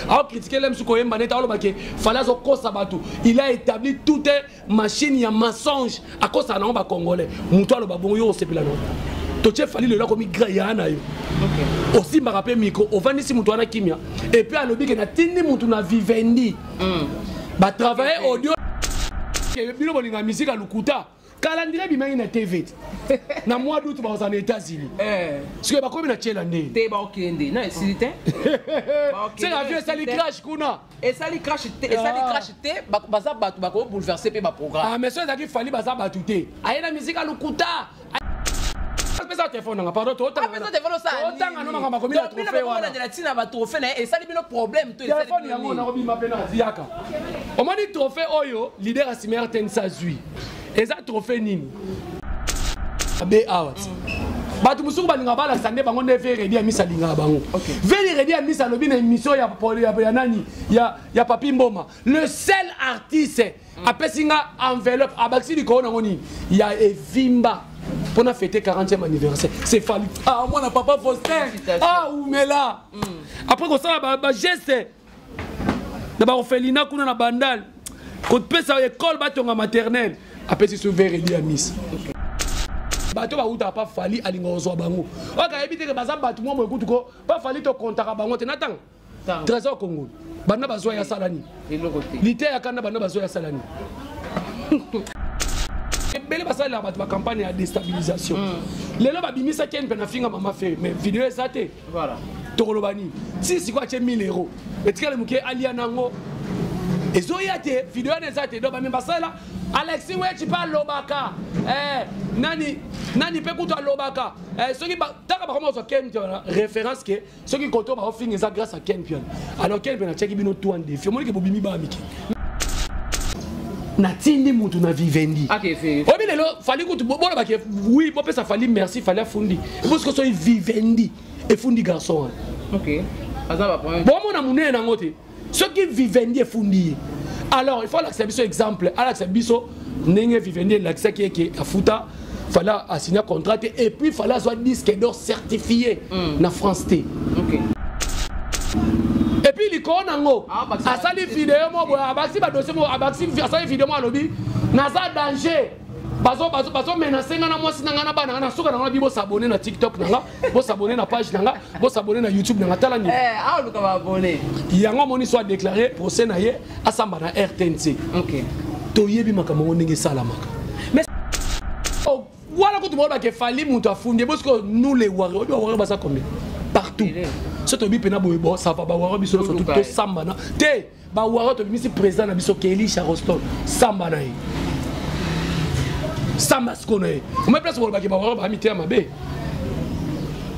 Alors critiquer l'homme sur il a établi toute machine, il y a mensonge à cause d'un homme congolais. Moutoua le babon yo c'est plus Toche fali le comme grayana yo. Aussi m'a rappelé micro, au vani si moutoua na kimia. Et puis à l'objet que na tini moutou na vivendi. Ba travailler audio. Bilo bolinga musique à Lukuta. Calendrier bimani na TV. Na mois d'août ba aux États-Unis. Parce que ba comme na tchelande. Te ba okende. Non, c'est c'est la vie ça li crash kuna. Et ça li crash te, et ça li crash te ba ça ba ko bouleverser pe ba programme. Ah mais ça qui fali ba ça ba touté. Aye na musique à Lukuta. Ça téléphone nga pardon to tanga. Ah mais ça téléphone ça. To tanga no maka makomi na trophée wana. De la tina ba trophée na et ça li bino problème to. Téléphone yango na robi mapena ziaka. O moni trophée oyo leader Asimer Tensa zui. Eza trophée nini? Be out. Batu musuku balinga bala sande bango ne fe ready amisa linga bango. Veli ready amisa lobi na émission ya nani ya Papi Mboma. Le seul artiste apesinga enveloppe abaksi di ko na ngoni ya Evimba. Pour fêter 40e anniversaire, c'est fallu. Ah, moi, n'a papa Faustin. Ah, Oumela. Après, on s'en a geste. D'abord, on fait l'ina qu'on a bandal. Quand on peut ça, école, bâton maternelle. Après, c'est sur Vérédi à Miss. Bato ba uta pas fallu à l'ingozo bango. Ok, éviter que bazar bato moi écoute ko pas fallu to comptara bango tenatang. Trésor Congo. Bana bazo ya salani. Lité ya kana bana bazo ya salani. Belle basale la campagne de déstabilisation. Les gens qui ont fait une finga maman fait mais vidéo est ça voilà. Torolobani. Si quoi 1000 €. Et tu as le mouké alianango. Et zoyate vidéo est ça donc même basale Alexis ouais tu parles lobaka. Nani peut couper lobaka. Ceux qui t'as pas comment ça Ken référence que ceux qui comptent ba finga ça grâce à Ken Pion. Alors Ken Pion a checké bino tout en défi. Moi que bobimi ba miki. Natindi mutu na vivendi. OK fait. Obi lelo fali kutu bona ba ke oui bo pesa fali merci fali fundi. Parce que so vivendi et fundi garçon. OK. Azaba point. Bon mon amune na ngote. Ceux qui vivendi et fundi. Alors il faut l'accepter exemple, à l'accepter nenge vivendi l'accepter qui afuta fala signer contrat et puis fala soit disque d'or certifié na France T. OK. Et puis il connaît nango asali vidéo mo boya abaksi ba dossier mo abaksi asali vidéo mo alobi naza danger bazo menacer ngana mwasi ngana bana na suka na bibo s'abonner na TikTok nanga bo s'abonner na page nanga bo s'abonner na YouTube nanga tala ni ah luka ba abonner yango moni soit déclaré procès na ye asamba na RTNC. OK to yebi makambo ndenge sala maka mais voilà ko to ba ke fali mutu afundi parce que nous les warriors basa combien partout. C'est un bipena boybo, ça va bawa biso surtout to sambana. Te bawa to bimisi président na biso Kelly Charoston sambana. Samba skone. On me place pour ba ke bawa ba mité mabe.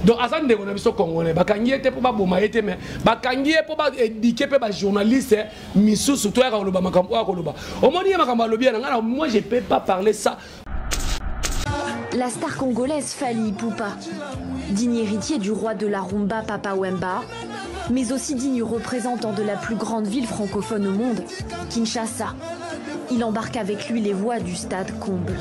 Donc azan de na biso congolais bakangi ete pour ba boma ete mais bakangi pour ba éduquer pe ba journaliste misusu to ya ko loba makambo ko loba. O moni makambo lobi na ngana moi je peux pas parler ça. La star congolaise Fally Ipupa, digne héritier du roi de la rumba Papa Wemba, mais aussi digne représentant de la plus grande ville francophone au monde, Kinshasa. Il embarque avec lui les voix du stade Comble.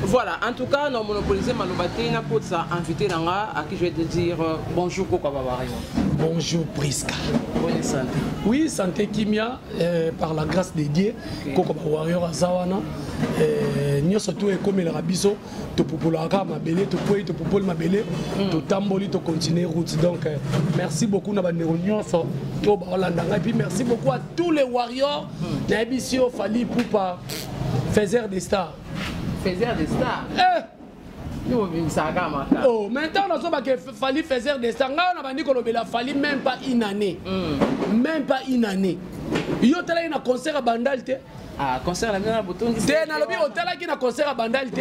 Voilà, en tout cas, nous monopolisons Malobaté, nous avons invité à qui je vais te dire bonjour Koko Babari. Bonjour Priska. Bonne santé. Oui, santé Kimia, par la grâce de Dieu, Koko Babari Azawana. Nous surtout comme le rabiso, tu populaka ma belle, tu pouvez te popol ma belle, tu tamboli, tu continuer route. Donc merci beaucoup na banderonion so to balandanga et puis merci beaucoup à tous les warriors. Na ebisio Fally Ipupa, faiseur des stars. Faiseur des stars. Oh, maintenant on a que Fally faiseur des stars. On a dit qu'on a fallu même pas une année. Même pas une année. Yo tala ina concert à Bandal te. Ah, concert la mina bouton. Te na lobi hôtel qui na concert à Bandal te.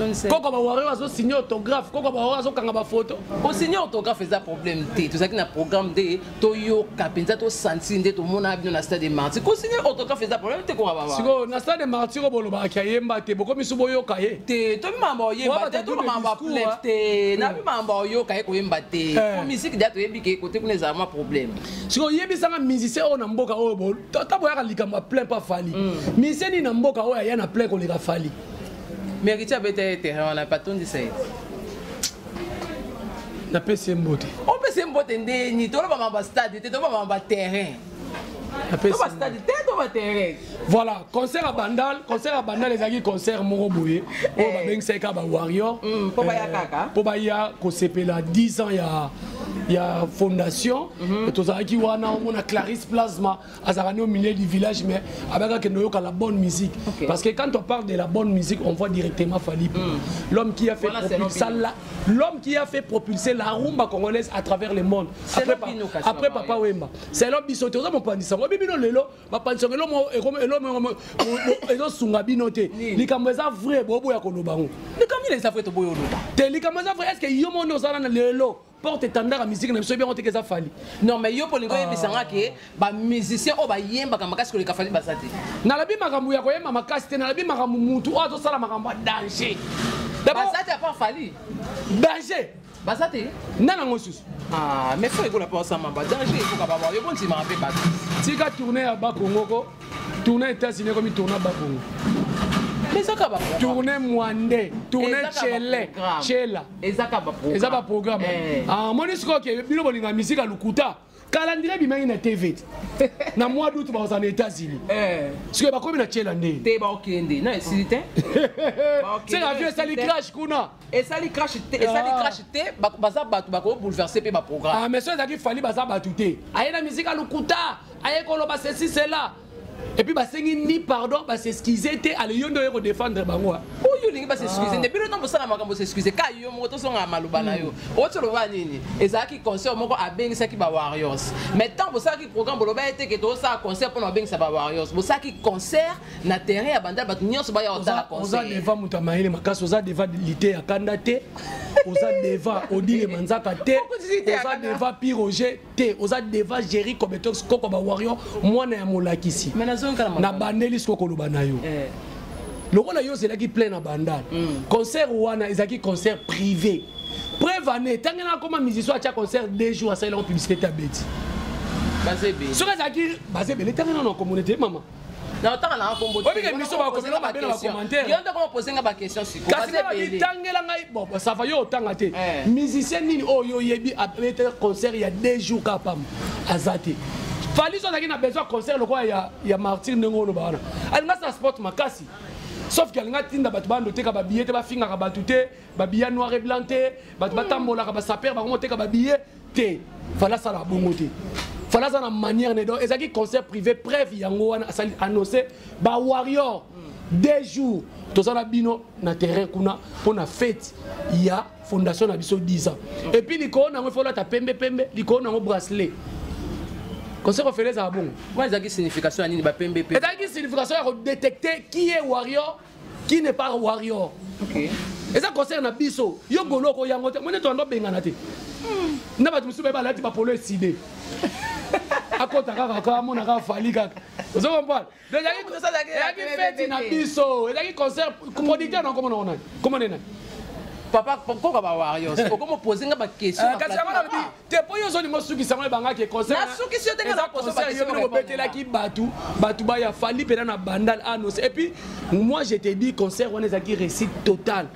Koko ba Wario azo signer autographe, koko ba Wario azo kanga ba photo. Au signer autographe c'est un problème té. Tout ça qui na programme de Toyo Kapenza to sentir de tout monde a bien na stade de Martyr. Ko signer autographe c'est un problème té ko ba ba. Siko na stade de Martyr bolo ba kayemba te boko misu boyo kaye. Te to mamba yemba te to mamba plainte te. Na bi mamba yo kaye ko yemba te. Ko musique da to yebi ke côté ko les a problème. Siko yebi sanga musicien o na mboka o bolo. Ta boya likamba plein pas fali. Musicien ni na mboka o ya na plein ko leka fali. Mais Richard Bete terrain on a pas ton 17. Na pese mbote. On peut se mbote ndeni to ba mamba stade te to ba mamba terrain. Na pese stade te to ba terrain. Voilà, concert à Bandal les amis concert moko boye. O ba beng seka ba Warrior. Po ba ya kaka. Po ba ya ko sepela 10 ans il y a fondation et tous qui wana on a Clarisse Plasma azarani au milieu du village mais avec que nous la bonne musique parce que quand on parle de la bonne musique on voit directement Fally l'homme qui a fait l'homme qui a fait propulser la rumba congolaise à travers le monde après Papa Wemba c'est l'homme bisoté on mon pandisa moi bibino lelo ba pandisa l'homme ezo sunga binote likameza vrai bobo ya kolobango likameza les affaires to boyo loba te likameza vrai est-ce que yo mono zala na lelo porte étendard à musique na biso bien on te keza Fally non mais yo polingo yebisanga ke ba musicien o ba yemba ka makasi ko le Fally basate na labi makambu ya koyemba makasi te na labi makambu mutu o to sala makambu danger d'abord basate pas Fally danger basate nana ngosusu ah mais faut écouter pas ça mamba danger faut ka ba yo bon ti ma rappelle pas tika tourner à Bakongo ko tourner États-Unis comme tourner à Bakongo mais ça va tourner Mwande tourner Chela ezaka programme ah monisiko ke bino bolinga musique à Lukuta calendrier bimengi na TV na mois d'août ba aux États-Unis parce que ba komi na Chela ndé te ba okende na silité c'est la vie ça li crash kuna et ça li crash te baza batu ba ko bouleverser pe ba programme ah mais ça qui Fally baza batu te aye na musique à Lukuta aye ko lo ba ceci c'est là. Et puis, bah, c'est ni pardon, bah, c'est ce qu'ils étaient à l'union de défendre Bangoua. Oh, yo, lingi, bah, c'est excusé. Depuis le temps, vous savez, maman, c'est excusé. Car yo, moto, son amalubana yo. Autre le vanini. Et ça qui concert, mon à Beng, ça qui va Warriors. Mais tant vous savez qui programme, vous l'avez été que tout ça concert pour Beng, ça va Warriors. Vous savez qui concert, na terrain à Bandal, bah, nous sommes à la concert. Oza deva mutamaïle, makas, oza deva lité à Kandate, oza deva Odile Manzaka te, oza deva Piroger te, oza deva Jerry Kobetox, Koko ba Warrior, moi na molakisi. Na bandeli soko koloba na yo lokola yo c'est là qui plein na bandal concert wana ezaki concert privé preuve année tangena comme musicien a concert 2 jours à ça la publicité ta bête basé bé so ezaki basé bé tangena na communauté maman na otanga na kombo obi ke biso ba komela ba bena ba commentaire yo ndo ko poser nga ba question siko basé bé tangela ngai bon ça va yo otanga te musicien nini o yo yebi a concert il y a 2 jours kapam azate Fally so na besoin concert le quoi il y a Martyr Ndengolo bana alinga sa sport makasi sauf que alinga tinda batu bando te ka ba billet te ba finga ka batu te ba billet noir et blanc te batu batambola ka ba saper ba monter ka ba billet te Fally ça la bongo te Fally ça na manière ne do ezaki concert privé preuve yango wana asali annoncé ba Warrior 2 jours to ça na bino na terrain kuna pour na fête il y a fondation na biso 10 ans et puis liko na ngo fola ta pembe liko na ngo bracelet. Concert on fait les abons. Moi, il y a une signification à Nini Bapembe. Il y a une signification à détecter qui est warrior, qui n'est pas warrior. Ok. Et ça concerne Bisso. Yo golo ko yango te. Moi, tu ando bengana te. Na ba musu ba lati ba polo sidé. Akota kaka mona ka Fally kaka. Vous comprenez? Il y a une fête na Bisso. Il y a un concert producteur non comment on a. Comment on est? Papa, pourquoi va Warriors? Comment poser une question? Parce que tu es pas yo zone mo suki sama banga ke concert. Na suki si te na poser ba question. Yo betela ki batu ba ya Fally pena na bandal annoncé. Et puis moi je te dis concert on est qui réussite totale.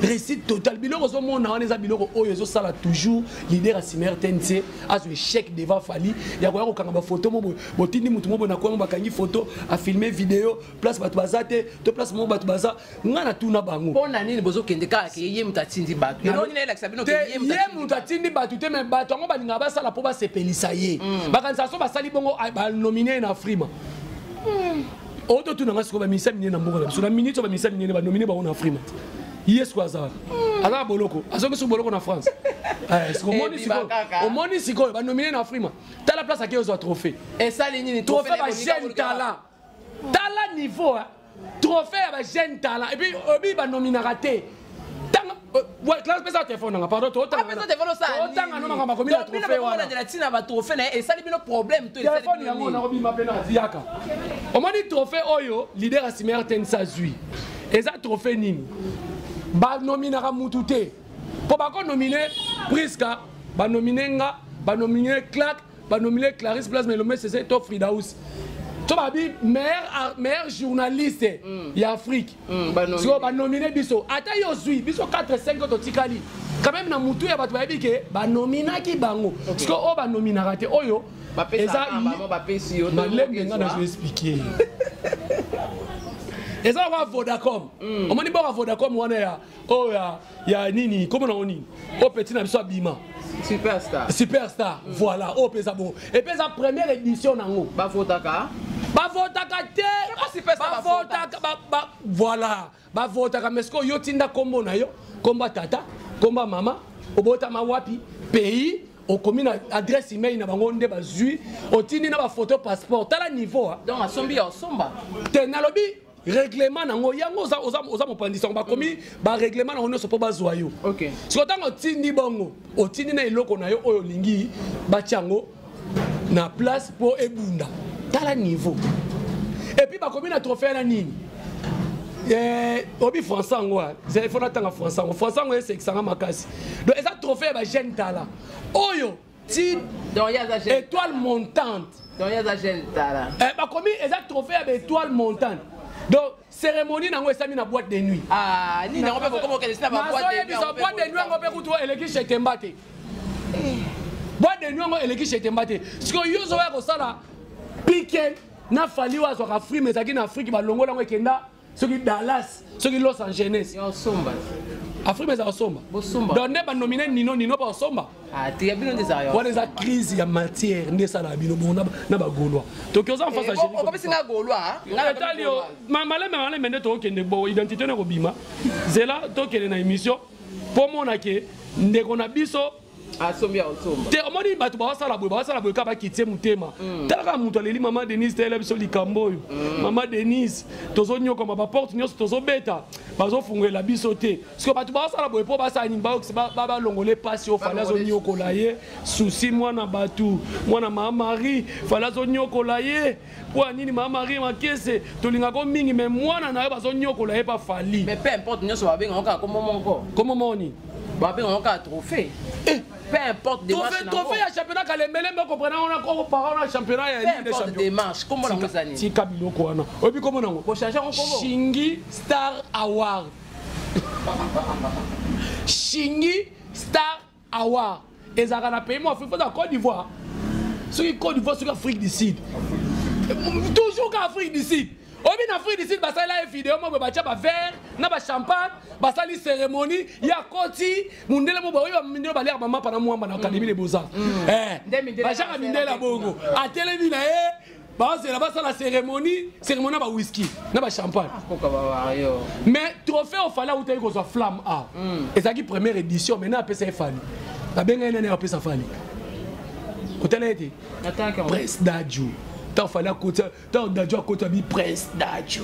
Réussite totale. Biloko zo mona on est biloko oyo zo sala toujours leader à Simer TNC as le chèque devant Fally. Ya ko kanga ba photo mo botindi mutu mo na ko ba kangi photo a filmer vidéo place batu bazate to place mo batu baza ngana tuna bango. Pona nini bozo kende ka ke ye mutatindi batu. Ino ni na sabino ke ye mutatindi batu te me batu ngo balinga ba sala po ba sepelisa ye. Ba kanisa so ba sali bongo ba nominer na Afrima. Oto tuna ngasiko ba misa minene na mboko na biso na minute ba misa minene ba nominer ba on Afrima. Yes quoi ça. Ala boloko. Azoki su boloko na France. C'est au moni siko ba nominé na Afrima. T'as la place à qui aux trophée. Et ça les ni trophée ba jeune talent. Talent niveau trophée à jeune talent et puis obi ba nominera té ouais classe pesa téléphone nga pardon to tanga pesa téléphone ça tanga no manga komi na trophée wana de la tina ba trophée na et ça libino problème to téléphone yango na obi ma pena ziaka o moni trophée oyo leader Asimer Tensa zui eza trophée nini ba nominera mutu té po ba ko nominer Priska ba nominer nga ba nominer Clark ba nominer Clarisse Place Melomé c'est to Frida Ous to ba bi meilleur journaliste ya Afrique so ba nominer biso ata yo zui biso 4 5 to tikali quand même na mutu ya bato ba bi ke ba nominaki bango parce que o ba nominera te oyo eza ba pesi yo na lembe nga na je expliquer eza wa Vodacom omoni ba Vodacom wana ya o ya nini comment on dit o petit na biso abima Superstar voilà o pesa bon et pesa première édition nango ba votaka te voilà ba votaka mais ko yo tinda kombo na yo komba tata komba mama obota mawapi pays au commune adresse email na bango nde bazui otindi na ba photo passeport tala niveau donc asombi osomba te nalobi règlement nango yango oza mopandisa ba komi ba règlement nango nyonso po bazwa yo OK siko tango otindi bongo otindi na eloko na yo oyo lingi batiango na place po ebunda tala niveau et puis ba komi na trophée na nini obi français ngwa c'est faut natanga français ngwa c'est que makasi donc eza trophée ba jeune talent oyo ti donc ya za jeune étoile montante donc ya za jeune talent ba komi eza trophée ba étoile montante donc cérémonie nango esami na boîte de nuit ah ni nango pe ko kele sina ba boîte de nuit ngo pe kutu eleki chez Mbate boîte de nuit ngo eleki chez Mbate parce que yo zo ya ko sala piquet na fali wa zo ka free mais aki na Afrique ba longo nango ekenda soki Dallas soki Los Angeles yo somba Afrique mais za somba donc ne ba nominer nino pa somba ah ti ya bino des arios wana eza crise ya matière nde sala bino bon na ba Gaulois donc oza en face à Jérémy ko bisinga Gaulois ngala talio maleme nde to kende bo identité na ko bima zela to kende na émission po mona ke ndeko na biso asombi osomba te omoni bato basala boye ka bakitie mutema talaka mutu aleli mama Denise tela biso likambo oyo mama Denise tozonyokoma baporte nyonso tozobeta bazofungwela biso te parceke bato basala boye mpo basala nini balongole pasi oyo fali azonyokola ye susi mwana bato mwana mama Marie fali azonyokola ye mpo ya nini mama Marie makese tolingako mingi me mwana na yo bazonyokola ye pa fali mais peu importe nyonso babengaka kaka komo moko babengaka kaka trophée peu importe démarche trophée ya championnat kalembele me comprendre on a ko parole na championnat ya ligue des champions démarche comment la mozani tika biloko wana obi comment nango ko changer on komo Shingi Star Award Shingi Star Award ezaka na pays mo Afrique faut Côte d'Ivoire soki Côte d'Ivoire soki Afrique du Sud toujours qu'Afrique du Sud obi na Afrique du Sud basala la vidéo mo bacha ba verre na ba champagne basali cérémonie ya koti mundele mo ba oyo mindelo ba lera mama pana mwamba na académie les beaux-arts bacha ka mindela bongo a télévision na basala basala cérémonie ba whisky na ba champagne mais trophée au fala ou ko zo flamme a ezaki première édition maintenant après ça fali ba benga nene après ça fali hôtel été Prince Dadju tant fallait côté tant Dadju à côté bi Prince Dadju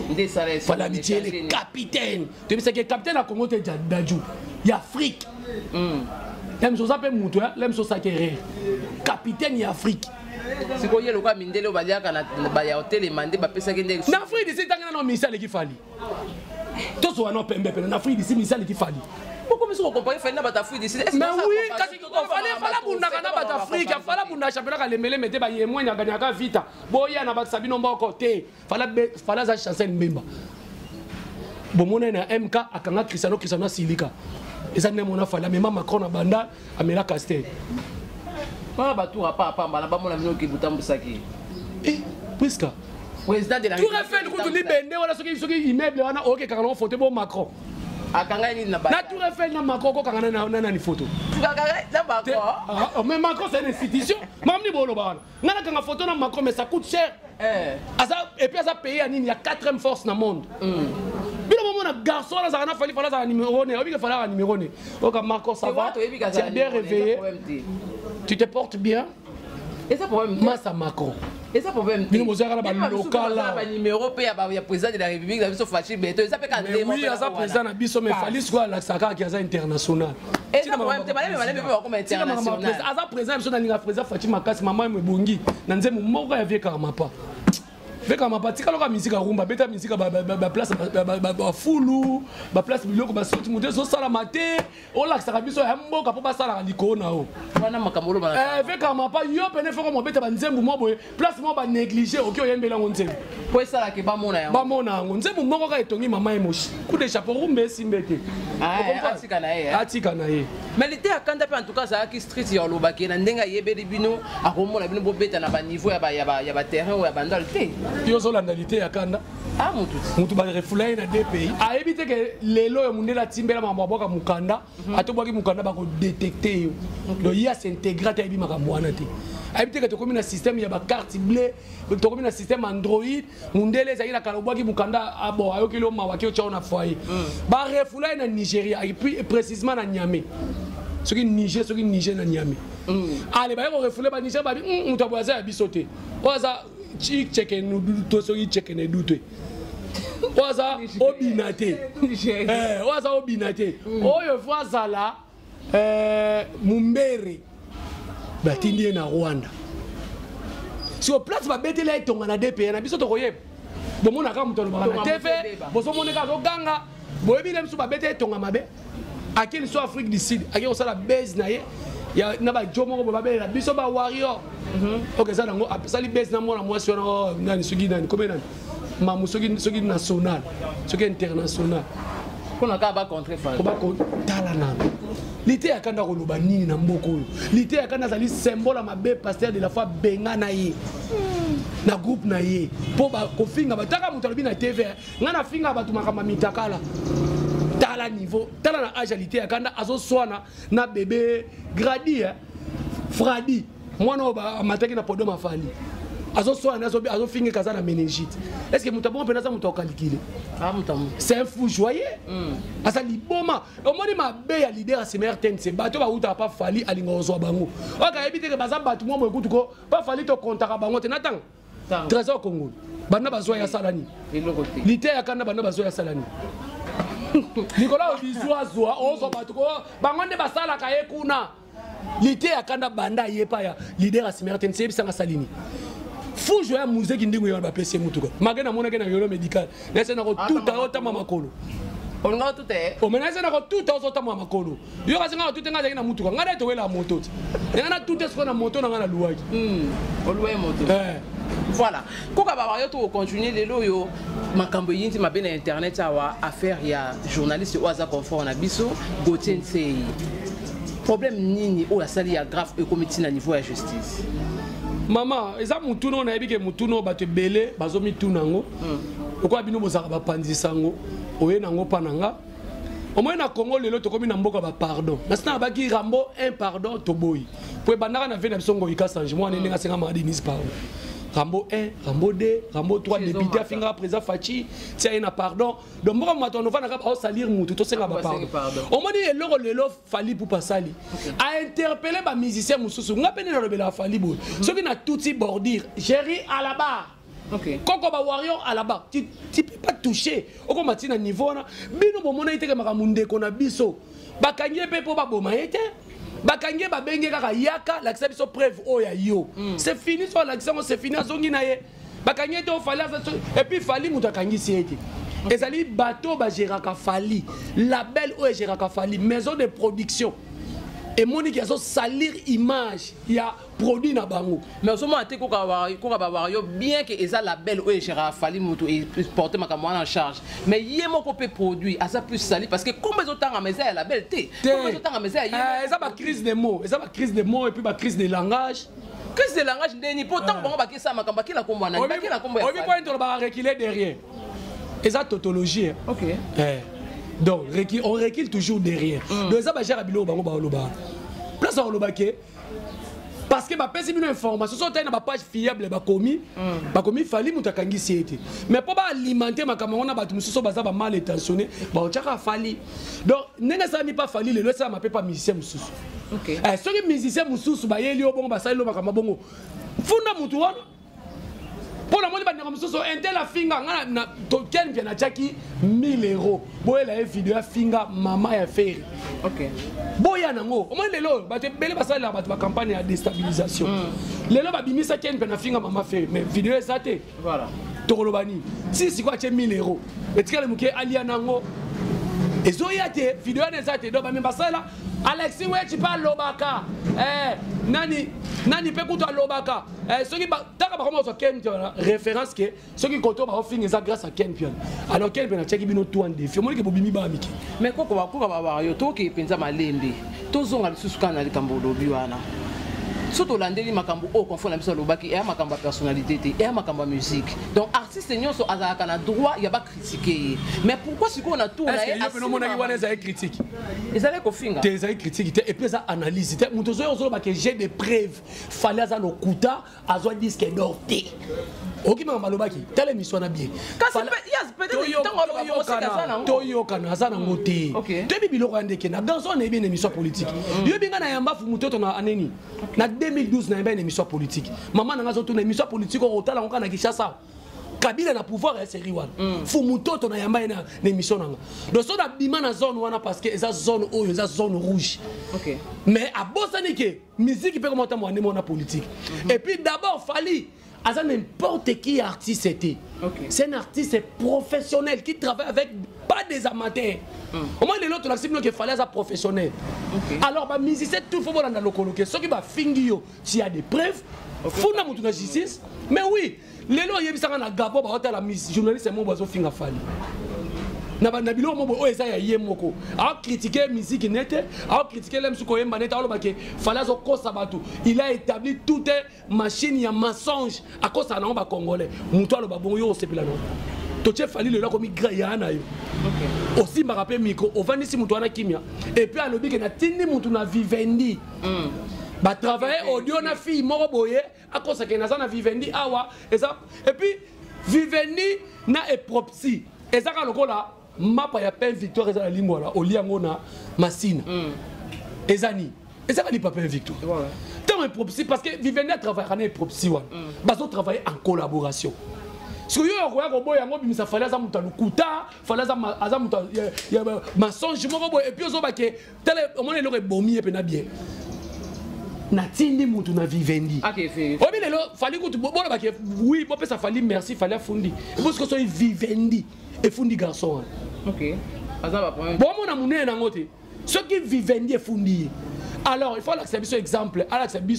fallait habituer les capitaines tu sais que capitaine à Congo t'es Dadju il y a Afrique l'aime chose appelle mutu l'aime chose ça qui capitaine il y a Afrique si ko yelo kwa mindele baliaka na ba ya hôtel mandé ba pesa kende na Afrique d'ici tangana no misale qui fali to so wana pembe na Afrique d'ici misale qui fali pourquoi monsieur comparer fallait na ba Afrique d'ici mais oui kasi fallait bunda kana ba Afrique fallait bunda championnat kalemele mete ba yemwe nya ganyaka vita boya na ba sabino mboko te fallait za chancel mbemba bomona na MK akanga Cristiano Silika eza ne mona fallait même Macron na banda amela Castel pas ba tour pas mbala ba mona mino ki butambusaki Priska président de la République tout refait kutu libende wala soki immeuble wana oke kakana photo bo Macron akanga ni na ba na tout refait na Macron ko kakana na ni photo na Macron mais Macron c'est une institution même ni bolo bana ngana kanga photo na Macron mais ça coûte cher et puis ça payer à nini il y a 4e force dans le monde bilo moment na garçon là ça na fallait ça numéro ne obi que fallait numéro ne donc Macron ça va tu es bien réveillé tu te portes bien et ça problème Massa Macron Et ça problème. Bino bozaka na ba local là. Ba numéro pe ya président de la République na biso Fachi Beto. Ça peut quand mais oui, ça président na biso mais fali quoi la saka qui est international. Et ça problème te balé mais pas comme international. Asa président biso na ninga président Fachi Makasi maman me bongi. Na nzemu moko ya vie Karamapa. Veka mapatika loka musique rumba beta musique ba place ba fulu ba place biloko ba sorti muté so sala maté o la saka biso ya mboka po ba sala likona o wana makamolo ba veka mapa yo pene foko mo beta ba nzembu mo boye place mo ba négliger oki oyembela ngo nzembu po sala ke ba mona yango nzembu moko ka etongi mama emoshi coup de chapeau rumbe simbete atika na ye mais l'été akanda pe en tout cas ça qui street ya lobaki na ndenga yebeli bino akomona bino bo beta na ba niveau ya ba terrain ou ya bandal te yo zo landalité ya kanda mutu ba refulai na deux pays a éviter que lelo yo mundela timbela maboka mukanda atobaki mukanda ba ko détecter yo do ya s'intégrer ta bi makambo wana te a éviter que to komi na système ya ba carte bleue to komi na système Android mundele za ila kalobaki mukanda abo ayoki lo mawaki o tchao na foyer ba refulai na Nigeria et puis précisément na Niamey ce qui Niger na Niamey allez ba yo refulai ba Niger ba mutu aboza ya bisote oza check nous to so check ne doute oza obinate oza obinate oyo voazala mumbere batindi na Rwanda si au place ba betela etonga na DP na biso to koyeba bomona ka mutolo ba na TV boso moneka zo ganga boyebi le msu ba betela etonga mabe akili so Afrique du Sud akili osala base na ye ya na ba jomo ko ba belela biso ba warrior ok ça nango sali base na mona mwasi wana nani sugi nani comme nani mamu sugi national sugi international kona ka ba contre fa ko ba ko tala na lité akanda ko loba nini na mboko oyo lité akanda zali symbole mabe pasteur de la foi benga na ye na groupe na ye po ba ko finga bataka mutu alobi na TV ngana finga batu makama mitakala tala niveau tala na agilité akanda azo swana na bébé gradi fradi mwana oba mataki na podo mafali azo swana azo finga kaza na meningite est-ce que mutabon penasa muto calculer c'est un fou joyeux asa liboma omoni mabe ya leader Asimer TNC bato ba uta pa fali alinga ozwa bango oka ebite ke baza bato mo ekutu ko pa fali to kontaka bango te natang trésor Congo bana bazwa ya salani lité ya kana bana bazwa ya salani Nicolas Obizwa ozo bato ko bango nde basala ka ekuna lité ya kana banda yepa ya leader Asimer TNC bisanga salini fou jouer musique ndingo yo ba PC mutuka magena mona ke na yolo médical nese na ko tout a otama makolo on nga tout est o menese na ko tout a otama makolo yo ka singa tout nga na mutuka ngana to wela moto ngana tout est na moto na ngana luwaki o luwe moto voilà koka ba yo to continuer lelo yo makambo yinti mabe na internet awa affaire ya journaliste oaza confort na biso Gauthier Nsei problème nini o la sali ya grave e comité na niveau ya justice Maman, eza mutuno na yebike mutuno bato belé bazomi tunango. Okwa bino bozaka ba pandisango, oye nango pananga. Omoye na Congo lelo to komi na mboka ba pardon. Nasina baki Rambo un pardon to boy. Po bandaka na vena bisongo ika sange moi nenga senga ma Denis pardon. Rambo 1, Rambo 2, Rambo 3 député finga président Fachi, tiens na pardon. Donc mboka mato no fana ka ba salir mutu to senga ba pardon. Omoni eloko lelo fali pour pasali. A interpeller ba musicien mususu. Ngapene na lobela fali bo. Soki na touti bordir, Jerry à la barre. OK. Koko ba warrior à la barre. Tu peux pas toucher. Oko matina niveau na bino bomona iteke makamunde kona biso. Bakanye pe po ba boma ete. Bakange ba benge kaka yaka la biso preuve oya yo c'est fini sur l'action c'est fini azongi na ye bakange to fali et puis fali muta kangi siete ezali bateau ba geraka fali label oya geraka fali maison de production et monique azo salir image ya produit na bango mais au moment ko ba wario bien que eza label oya geraka fali mutu et porter makamwa en charge mais yemo ko peut produit à ça plus sali parce que comme ils ont tant mais la label té comme ils ont tant mais eza ba crise de mots et puis ba crise de langage. Crise de langage ndeni pourtant bango ba ki ça makamba ki la kombo na ba ki la kombo. Obi point to ba reculer derrière. Eza tautologie. OK. Donc on recule toujours derrière. Donc ça ba gère bilo bango ba loba. Place on loba ke parce que ba pesi une information sur na ba page fiable ba komi fali mutakangi siete mais pour ba alimenter makambo na batu mususu baza ba mal intentionné ba ochaka fali donc nenga ça mi pas fali le ça m'appelle pas musicien mususu. OK. Ceux qui musicien mususu ba yeli o bongo ba sali lo makambo bongo funda mutu wana Pour la monnaie, un tel a finga, Ken vient à Tchaki 1000 €. Boy, la vidéo a finga, maman a fait. Ok. Boy, à Nango, au moins les lots, bah tu belle passage là, ma campagne à déstabilisation. Les lots, bah bimisa Ken vient à finga, maman fait. Mais vidéo est saté. Voilà. Torolobani. Si c'est quoi, tu as 1000 €. Et tu as le mouké Ali Nango. Et Zoyate, vidéo est saté. Donc, même passage là. Alexis, ouais, tu parles Lobaka. Nani peut écouter Lobaka. Ceux qui ont Ken référence que ceux qui comptent par fin ça grâce à Ken Pion. Alors Ken Pion a checké bino tout en défi. Moi qui bobimi ba miki. Mais quoi va yo to ki penza malembe. To zonga lisusu kana likambo lobi wana. Surtout landeli makambo o confond la biso lobaki et makambo personnalité et makambo musique. Donc artiste nyonso azaka na droit ya ba critiquer. Mais pourquoi si on a tout na est assez mon wana za critique. Ezale ko finga. Tes critique et puis ça analyse. Muto zo ba que j'ai des preuves. Fallait za lokuta azo disque d'orté. Ok mama lobaki. Telle émission na bien. Toyo kana za na ngote. Debi biloko andeke na dans on est bien émission politique. Yo binga na yamba fu mutoto na aneni. Na 2012 na une émission politique. Maman n'a pas une émission politique au Rotala on a Kinshasa. Kabila na pouvoir c'est riwan. Fu mutoto na yamba na émission nanga. Donc so na bima na zone wana parce que eza zone oyo eza zone rouge. OK. Mais à Bosanike, musique peut commenter moi na politique. Et puis d'abord Fally Asa n'importe qui artiste était. Okay. C'est un artiste professionnel qui travaille avec pas des amateurs. Au moins les autres l'acceptent qu'il fallait être professionnel. Okay. Alors bah musicien tout faut dans le coloquer. Ce qui va fingio s'il y a des preuves, faut na mutu na justice. Mais oui, les lois yebisa na Gabo ba hôtel la musique journaliste c'est mon bozo finga Fally. Na bilo mo o eza ya yemoko a critiquer musique nette a critiquer l'em suko yemba nette alo bake fallait zo kosa batu il a établi toute machine ya mensonge à cause na ba congolais muto alo ba bongo yo sepela no to che Fally le ko mi graya na yo aussi m'a rappelé micro au vanisi muto ana kimia et puis alobi ke na tindi muto na vivendi ba travailler audio na fille moko boye à cause que na za na vivendi awa et puis vivendi na epropsi ezaka lokola mapa ya peine victoire eza la lingua la oliango na masina ezani ezaka li papa victoire tant un propsi parce que Vivendi a travaillé en propsi wan bazo travailler en collaboration so yo ko ko boya ngo bimisa fallait za muta lukuta fallait za muta ya mensonge moko boy et puis ozo ba ke tele au moins le bomi pe na bien na tindi mutu na Vivendi obi lelo fallait ko bola ba ke oui bo pesa fallait merci fallait fundi parce que so Vivendi et fundi garçon. OK. Bon mon amour na ngote. Ce qui Vivendi et fundi. Alors il faut l'accepter exemple. À l'accepter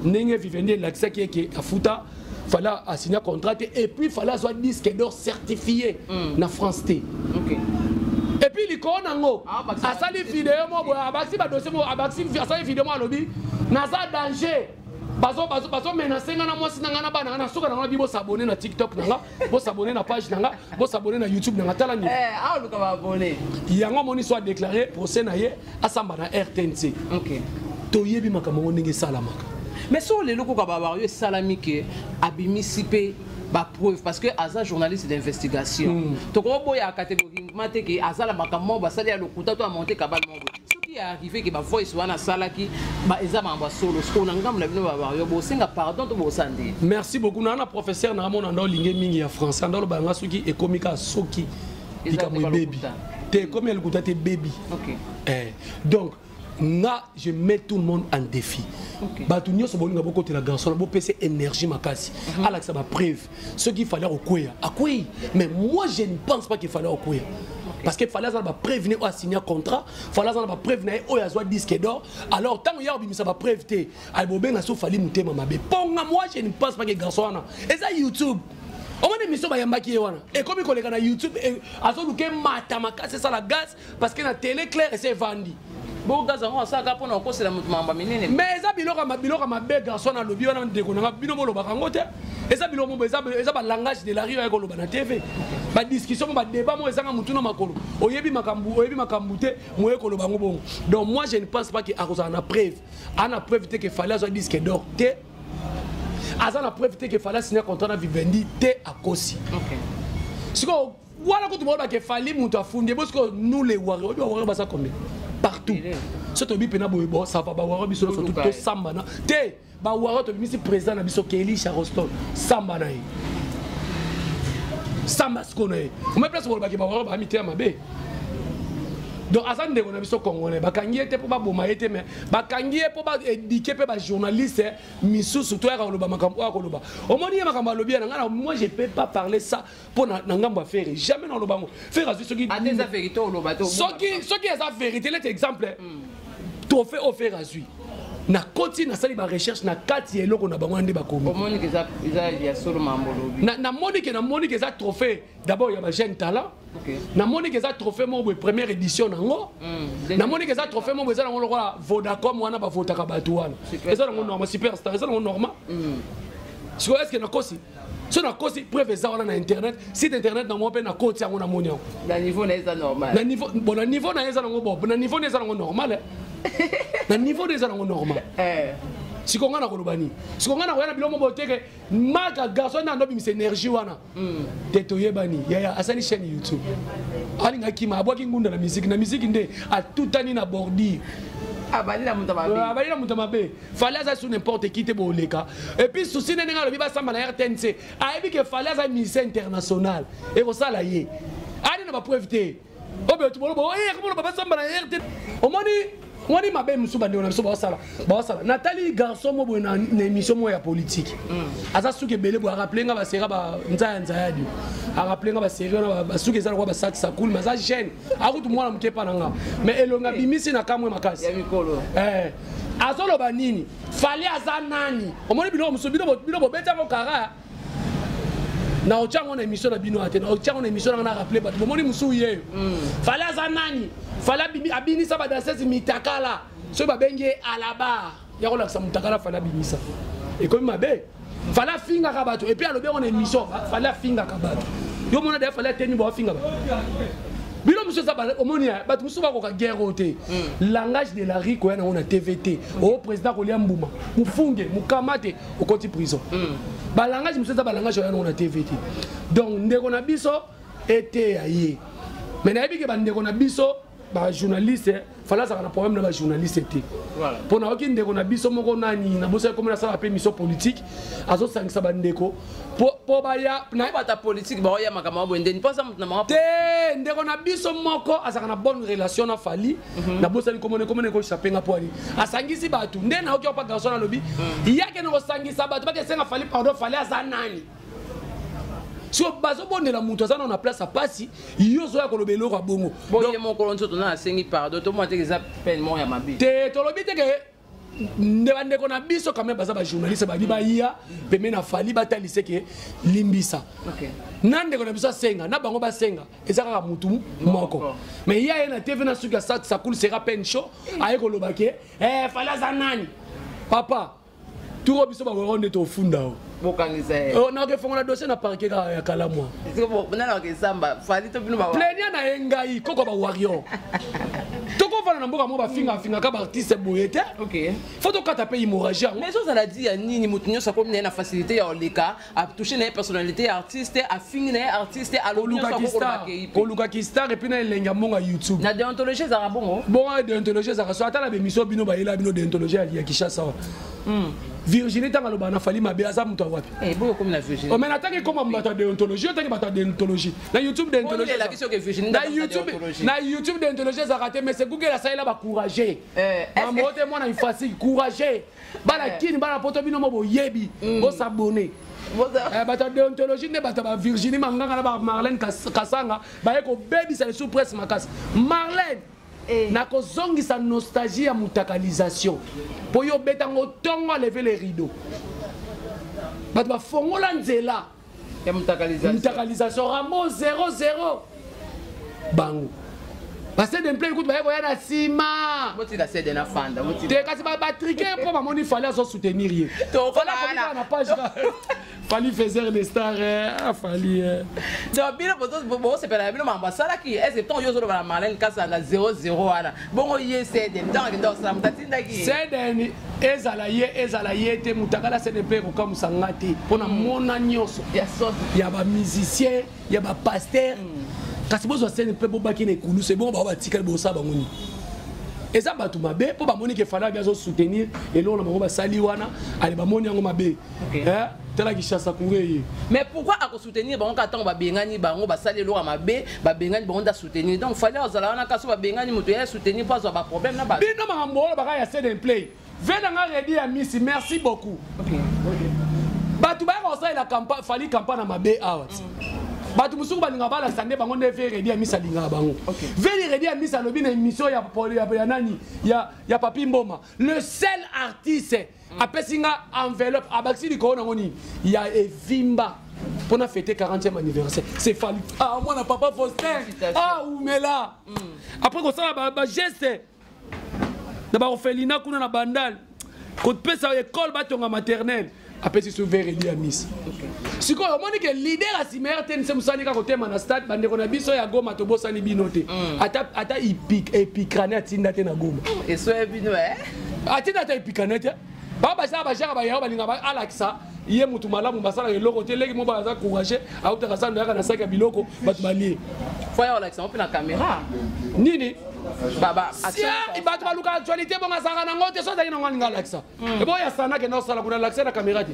ndenge Vivendi l'accepter qui est à Fouta, fallait signer un contrat et puis fallait soit disque d'or certifié na France T. OK. Et puis l'icône nango. A sali vidéo mo abaxi ba dossier mo abaxi sali vidéo mo lobby na za danger. Bazo menacer ngana mwasi ngana bana na soka ngana bibo s'abonner na TikTok nanga, bo s'abonner na page nanga, bo s'abonner na YouTube nanga tala ni. Ah luka ba abonner. Yango moni soit déclaré procès na ye asamba na RTNC. OK. To yebi makambo ndenge salamaka. Mais sur les locaux ka ba ba yo salami ke abimisipe ba preuve parce que aza journaliste d'investigation. To ko boya catégorie mate ke azala makambo ba sali ya lokuta to a monter kabal mombo. Qui est arrivé que ma voice wana salaki ba ezama ba solo ko na ngam la bino ba yo bo singa pardon to bo sandi. Merci beaucoup na professeur na mona ndo linge mingi ya français ndo ba ngasuki ekomika soki dikamu baby te comme elle goûte te baby. OK. Donc là je mets tout le monde en défi. Batunyo so bolinga boko te la garçon bo PC énergie makasi. Alex ça va preuve ce qu'il fallait au Kouya. Mais moi je ne pense pas qu'il fallait au Kouya. Parce qu'il fallait prévenir à signer un contrat, il fallait prévenir à avoir disque d'or. Alors, tant qu'il y a ça va prévenir à Bobé, il fallait monter ma bébé. Moi, je ne pense pas que les garçons et ça YouTube. On a des émissions qui sont et comme ils sont YouTube, ils ont c'est ça la gaz parce que la télé claire c'est vendu. Bon gaz on ça ka pona ko c'est la mamba minene mais ça biloko ma be garçon na lobi on ndeko na bino mo loba kango te et ça biloko mo ça ba langage de la rue ko loba na TV ba discussion ba débat mo ezanga mutu na makolo oyebi makambu te mo ko loba ngo bon donc moi je ne pense pas que akoza na preuve que fallait soit disque d'or te azana preuve que fallait signer contrat na Vivendi te akosi. OK. Siko voilà ko tu mo ba que fallait mutu afundi parce que nous les warriors ba ça combien partout. Ce que tu as ça va avoir biso surtout to samba na te ba waro to bimisi président na biso Kelly Charleston samba na samba sikono moi place ko baki ba ba mité mabe donc azan de on a biso congolais bakangi ete po ba boma ete mais bakangi po ba éduquer pe ba journaliste misusu to ya ko loba makambo ko loba omoni ya makambo lobi na ngana moi je peux pas parler ça pour na ngambo affaire jamais na lobango faire azu soki a des vérité au loba to soki eza vérité let exemple to fait offert azu na koti na sali ba recherche na kati eloko na bango ande bakomi omoni que ça ya solo mambolobi na moni que ça trophée d'abord il y a ba jeune talent na moni que ça trophée mo première édition nango na moni que ça trophée mo eza nango lokola Vodacom wana ba votaka bato wana eza nango normal superstar eza nango normal siko est-ce que na kosi so na kosi preuve eza wana na internet site internet na mo pe na koti yango na moni yango na niveau na eza normal na niveau bon na niveau na eza nango bon na niveau na eza nango normal na niveau des gens normal si qu'on a kolobani si qu'on a koyana bilomo boteke maka garçon na ndobi énergie wana tetoye bani ya asani chaîne YouTube ali ngaki ma abwaki ngunda na musique nde a tout ani na bordi abali na mutamabe fallait ça sur n'importe qui te boleka et puis souci nene ngalo biba samba na RTNC a ebi que fallait ça musicien international et ko sala ye ali na ba preuve te obe tu bolo comment ba samba na RTNC omoni mabe musuba ndio na biso ba sala Nathalie garçon mo na émission mo ya politique aza suke belé bo rappeler nga ba sera ba nzaya dio a rappeler nga ba série na ba suke za ko ba sakisa cool mais ça gêne akutu mwana mukepa nanga mais elonga bimisi na kamwe makasi ya mikolo azolo ba nini fallait aza nani omoni bino musubi bino bo beta ko kara na ochango na émission na bino ate na ochango na émission na rappeler ba bomoni musu ye fallait aza nani fala abinisa ba danseuse mitakala so ba benge alaba ya ko lakisa mutakala fala binisa et comme mabe fala finga ka bato et puis alobe on émission fala finga ka bato yo mona da fala teni ba finga ba bilo monsieur ça omoni bato musu ba ko ka guerre ote langage de la rue ko na on a TVT au président ko liambuma mufunge mukamate au koti prison ba langage monsieur ça ba langage ya on a TVT donc ndeko na biso été aye mais na ebike ba ndeko na biso ba journaliste fala ça na problème na ba journaliste té voilà pour na oki ndeko na biso moko nani na bosa comme na ça appelle mission politique azo sangisa ba ndeko po ba ya na ba politique ba ya makama bo ndeni pas ça na mama té ndeko na biso moko azaka na bonne relation na fali na bosa comme ko chapenga po ali asangisi batu nde na oki pa garçon na lobi yake na ko sangisa batu ba ke senga fali pardon fali azanani si bazo bonela mutu azana na place à passi yozo ya kolobelo kwa bongo bon il est mon kolonzo to na sengi pardon to mo te que ça peine mon ya mabi te to lobi te ke ndebande ko na biso quand même baza ba journaliste ba diba ya peme na fali batalise ke limbisa OK nande ko na biso senga na bango ba senga ezaka mutu moko mais ya na TV na suka ça cool sera peine chaud aye ko lobake fala zanani papa tout biso ba ronde to funda oh na ke fongola dossier na parquet ya kala moi na ke samba fali to bino ba plaignant na engai koko ba warrior toko fana na mboka mo ba finga ka ba artiste boyete OK faut to kata pe hémorragie mais ça l'a dit ya nini mutunyo sa comme na facilité ya oleka a toucher na personnalité artiste a fingi na artiste a Luka Kistar et puis na lenga monga YouTube na déontologie za bongo bon déontologie za so atala be mission bino ba ila bino déontologie ya Kishasa Virginie tanga lo bana fali mabe aza muto wapi bon comme la Virginie o mais nataki comme mbata déontologie nataki bata déontologie na YouTube déontologie la question que Virginie na YouTube déontologie za raté mais c'est Google la ça il a ba courager mamote moi na facile courager bala kini bala poto bino mo boyebi bo s'abonner bata déontologie ne bata ba Virginie manganga na ba Marlène Kasanga ba eko baby ça sous presse makasi Marlène na kozongisa nostalgie ya mutakalisation po yo betango tongo lever les rideaux bato bafongola nzela ya mutakalisation ramo 0-0 bango base de plein écoute ba ya na sima boti la cede na fanda boti te kasi ba triquer po ba moni fallait azo soutenir ye to fallait comme na page fallait faisait des stars fallait donc bino bon c'est pas bino ambassadeur qui est c'est ton yo zo ba Marlène Kasa na 0-0 ana bongo ye cede donc ndo sa mutatinda ki cede ezala ye te mutakala cede pe ko comme sangati pona mona nyoso ya ba musicien ya ba pasteur kasi bozo scène pe bobaki na ekulu c'est bon ba tikali bo sa bangoni eza batu mabe po ba moni ke fala bien zo soutenir et là on ba sali wana ali ba moni yango mabe tala Kishasa Kouré. Mais pourquoi à soutenir bango quand ba bengani bango ba sali lo mabe ba bengani bango da soutenir donc fallait ozala na kaso ba bengani muto ya soutenir pas ba problème na ba. Bino makambo ba ka ya set and play. Venanga ready ya Miss, merci beaucoup. OK. Batu ba ko sa la campagne fali campagne na mabe out. Batu musuku balinga bala sande bango ne fe ready ya Miss alinga bango. Veli ready ya Miss alobi na émission ya nani ya Papi Mboma. Le seul artiste apesinga enveloppe abaksi di ko na ngoni ya Evimba pour na fêter 40e anniversaire. C'est Fali. Ah moi na papa Faustin. Ah Oumela. Après ko ça ba geste. Na ba orphelinat kuna na bandal. Ko pesa école batonga maternelle. Après c'est souverain ready ya Miss. Si ko omoni ke leader a simerten se musani ka kotema na stade bande ko na biso ya Goma to bosani binote. Ata epicrane atinda te na Goma. Et so bino atinda te epicrane te. Baba ça ba jara ba ya ba linga ba Alexa iye mutu malamu basala eloko te leki mo ba za courager auta ka sanda ka na saka biloko batu bali. Faut ya Alexa on peut la caméra. Nini? Baba action batu baluka actualité bonga sanga na ngote so ta ina ngani Alexa. E bo ya sana ke no sala kuna Alexa na caméra te.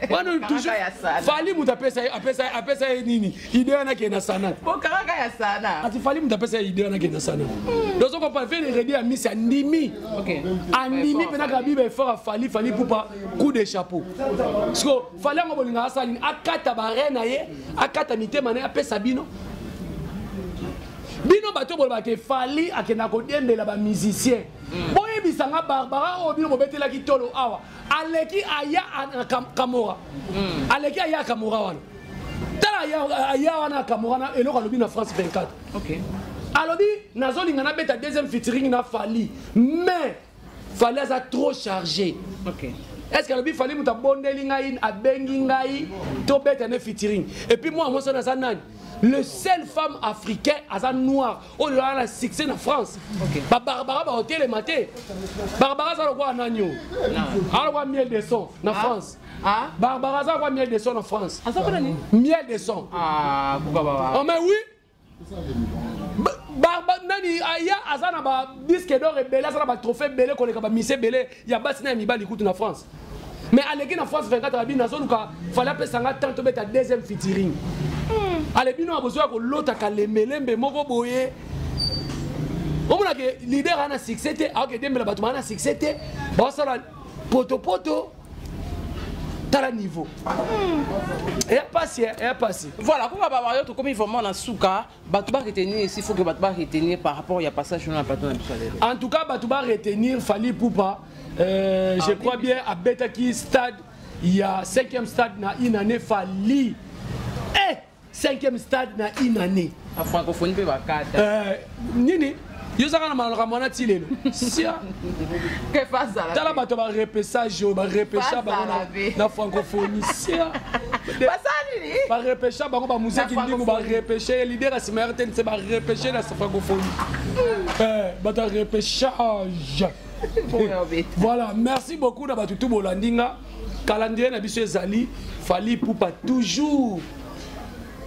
Wanu toujours Fali mutu apesa nini? Idée na ke na sana. Bo karaka ya sana. Ati Fali mutu apesa idée na ke na sana. Donc on peut faire ready à Miss Andimi. OK. Andimi pena ka bibe fort Fali Poupa coup de chapeau. Parce que Fali ngo bolinga asali akata barena ye, akata mitema na apesa bino. Bino bato bol bake Fali akena ko dembela ba musicien. Boye bisanga Barbara o bino bobetela ki tolo awa. Aleki aya Kamora. Aleki aya Kamora wana. Tala aya wana Kamora na eloko lobi na France 24. OK. Alobi nazolinga na beta deuxième featuring na Fali. Mais Fali a trop chargé. OK. Est-ce que alobi Fali muta bondeli ngai abengi ngai to beta na featuring. Et puis moi ça na sanani. Le seul femme africaine à noir au lieu de succès en France. OK. Barbara va hôtel le matin. Barbara ça le quoi en agneau. Alors quoi miel de son en France. Ah. Barbara ça quoi miel de son en France. Ah ça quoi nani? Miel de son. Ah pourquoi baba? Oh mais oui. Barbara nani aya azana ba disque d'or et belé azana ba trophée belé ko le ka ba mise belé ya basina mi ba likutu na France. Mais à l'équipe en France 24 rabine na zone ka fallait appeler sanga tant beta deuxième featuring. Allez bino a besoin que l'autre a lembe moko boye. On m'a que leader a succès te, ok dembe la batuma a succès te, ba sala poto tala niveau. Et passé. Voilà, pourquoi baba yo to comme vraiment na souka, batuba retenir ici faut que batuba retenir par rapport il y a passage dans la plateau na. En tout cas batuba retenir Fali Poupa je crois bien à Betaki stade il y a 5e stade na une année Fali. 5e stade na une année. A francophonie pe bakata. Nini? Yo saka na malaka mona tilelo. Sia. Que face ça? Tala bato ba repêchage, na francophonie. Sia. Basali. Ba repêchage bango ba musique ndingo ba repêcher leader à Simerten c'est ba repêcher la francophonie. Bato repêchage. Voilà, merci beaucoup na bato tout bolandinga. Calendrier na biso ezali Fali Poupa toujours.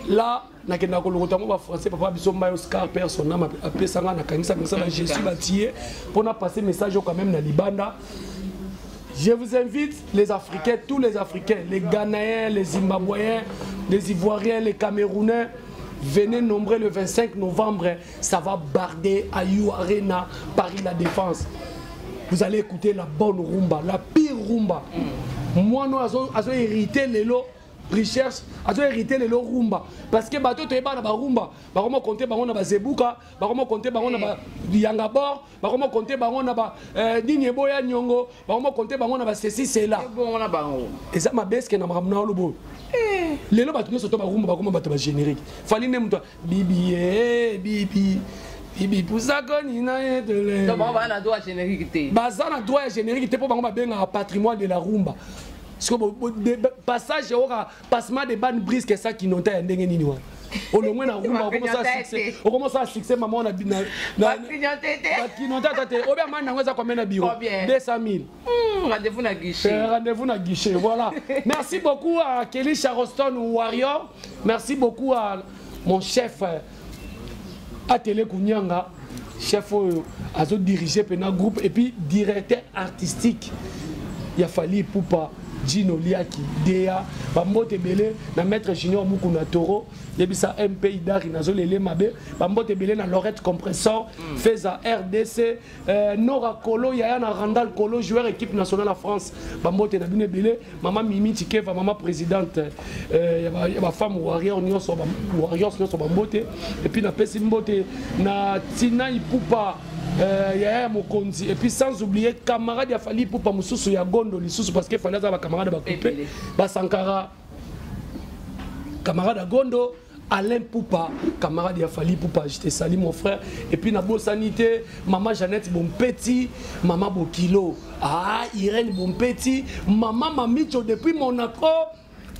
Là, na kena ko lokota mo ba français papa biso mbayo Oscar personne na apesanga na kanisa message na Jésus bâtier pour na passer message quand même na libanda. Je vous invite les Africains, tous les Africains, les Ghanéens, les Zimbabwéens, les Ivoiriens, les Camerounais, venez nombreux le 25 novembre, ça va barder à You Arena, Paris La Défense. Vous allez écouter la bonne rumba, la pire rumba. Moi nous avons hérité les lots recherche a hérité le rumba parce que bato to eba na ba rumba ba comment compter bango na ba zebuka ba comment compter bango na ba yanga bor ba comment compter bango na ba digne boya nyongo ba comment compter bango na ba ceci c'est là bon na bango et ça ma beske na makamna lobo lelo bato nyoso to ba rumba ba comment bato ba générique fali ne mto bibi pousa koni na etele donc on va na droit générique té bazana droit générique té pour bango ba benga patrimoine de la rumba. Parce que passage au passement de bandes brisques ça qui n'ont pas ndenge nini wana. Au moins na rumba on commence à fixer maman na bina na qui n'ont pas tête. Ober man na ngeza combien na bureau 200 000. Rendez-vous na guichet. Rendez-vous na guichet voilà. Merci beaucoup à Kelly Charleston Warrior. Merci beaucoup à mon chef à Télé Kunyanga, chef à diriger un groupe et puis directeur artistique. Il a fallu Poupa Gino Liaki Dea bambote belé na maître Junior Mukuna Toro yebisa MP Idari na zolele mabe bambote belé na Lorette Compressor Feza RDC Nora Kolo Yaya na Randall Kolo joueur équipe nationale à France bambote na bine belé maman Mimi Tikeva maman présidente ya femme warrior nyonso bambote et puis na pesi mbote na Tina Ipupa Yaya Mokonzi et puis sans oublier camarade ya Fali Ipupa mususu ya Gondo lisusu parce que fallait avoir camarade ba coupé ba Sankara camarade à Gondo Alain Poupa, camarade ya Fali Poupa, je te salue mon frère. Et puis na bonne sanité, maman Jeannette Bonpetit, maman Bokilo, Irène Bonpetit, maman Mamicho depuis Monaco.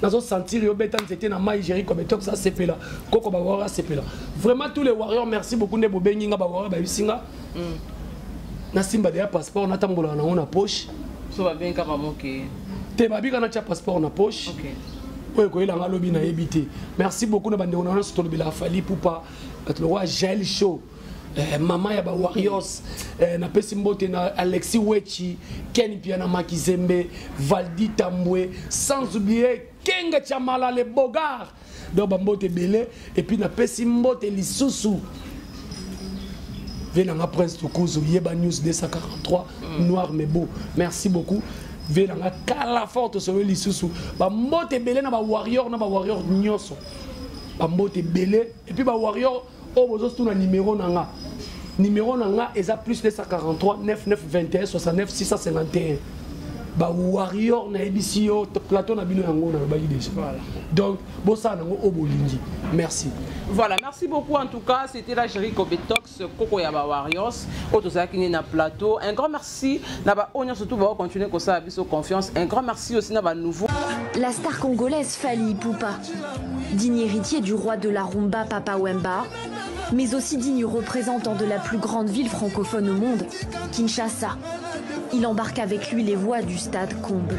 Dans un sentir yo betan c'était na Maïgérie comme top ça c'est là. Koko ba wara c'est là. Vraiment tous les warriors merci beaucoup ne bobengi nga ba wara ba bisinga. Na simba de passeport na tambola na ona poche. So ba bien kama moke. Te ba bika na cha passeport na poche. OK. Merci beaucoup de Fali Poupa, le roi Jaël Show, maman Yaba Warriors, na Pesimbote na Alexis Wechi, Ken Piana Makizembe, Valdi Tambwe, sans oublier Kenga Chamala les Bogards, de Bambote Belé, et puis na Pesimbote Lisusu. Venanga Prince Tukuzu, Yeba News 243, noir mais beau. Merci beaucoup. Venanga kala forte sur les sous ba mbote belé na ba warrior nyonso ba mbote belé et puis ba warrior o bozo tout na numéro nanga eza plus 243 99 21 69 651 ba warrior na ebisio plateau na bino yango na ba déjà voilà donc bossa nango o bolingi merci. Voilà, merci beaucoup en tout cas, c'était la Gérie Kobetox, Koko Yaba Warriors, Autosakini na plateau. Un grand merci, Naba Onyo surtout va continuer comme ça avec confiance. Un grand merci aussi Naba nouveau. La star congolaise Fali Poupa, digne héritier du roi de la rumba Papa Wemba, mais aussi digne représentant de la plus grande ville francophone au monde, Kinshasa. Il embarque avec lui les voix du stade Comble.